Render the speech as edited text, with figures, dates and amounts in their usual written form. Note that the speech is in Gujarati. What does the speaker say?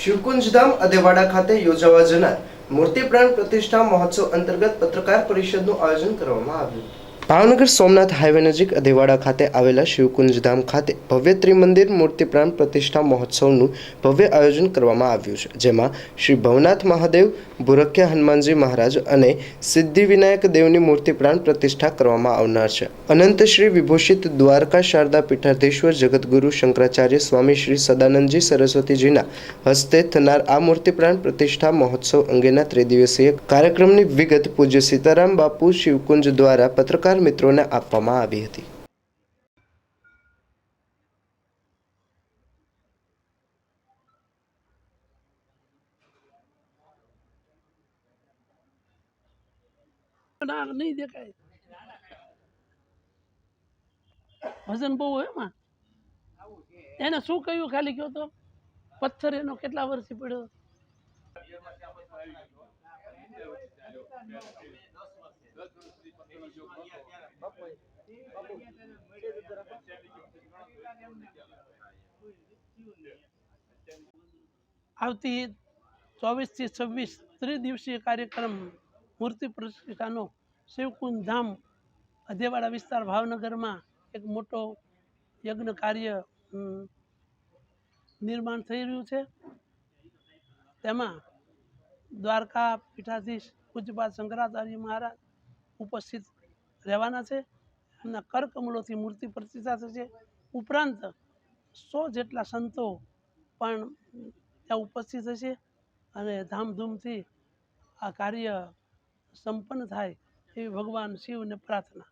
શિવકુંજધામ અદેવાડા ખાતે યોજાવા જનાર મૂર્તિ પ્રાણ પ્રતિષ્ઠા મહોત્સવ અંતર્ગત પત્રકાર પરિષદનું આયોજન કરવામાં આવ્યું। ભાવનગર સોમનાથ હાઈવે નજીક અદેવાડા ખાતે આવેલા શિવકુંજધામ ખાતે ભવ્ય ત્રિમંદિર મૂર્તિ પ્રાણ પ્રતિષ્ઠા મહોત્સવનું ભવ્ય આયોજન કરવામાં આવ્યું છે, જેમાં શ્રી ભવનાથ મહાદેવ, ભૂરખ્યા હનુમાનજી મહારાજ અને સિદ્ધિવિનાયક દેવની મૂર્તિ પ્રાણ પ્રતિષ્ઠા કરવામાં આવનાર છે। અનંત શ્રી વિભૂષિત દ્વારકા શારદા પીઠાધીશ્વર જગતગુરુ શંકરાચાર્ય સ્વામી શ્રી સદાનંદજી સરસ્વતીજીના હસ્તે થનાર આ મૂર્તિ પ્રાણ પ્રતિષ્ઠા મહોત્સવ અંગેના ત્રિદિવસીય કાર્યક્રમની વિગત પૂજ્ય સીતારામ બાપુ શિવકુંજ દ્વારા પત્રકાર મિત્રોને આપવામાં આવી હતી। नहीं देखाय वजन बहु है માં એને શું કહ્યું ખાલી કયો તો પથ્થર એનો કેટલા વર્ષથી પડ્યો આવતી 24 થી 26 ત્રિદિવસીય કાર્યક્રમ મૂર્તિ પ્રતિષ્ઠાનો શિવકુંજ ધામ અદેવાડા વિસ્તાર ભાવનગરમાં એક મોટો યજ્ઞ કાર્ય નિર્માણ થઈ રહ્યું છે। તેમાં દ્વારકા પીઠાધીશ પૂજ્યપાદ શંકરાચાર્ય મહારાજ ઉપસ્થિત રહેવાના છે। એમના કરકમળોથી મૂર્તિ પ્રતિષ્ઠા થશે। ઉપરાંત 100 જેટલા સંતો પણ ત્યાં ઉપસ્થિત હશે અને ધામધૂમથી આ કાર્ય સંપન્ન થાય એવી ભગવાન શિવને પ્રાર્થના।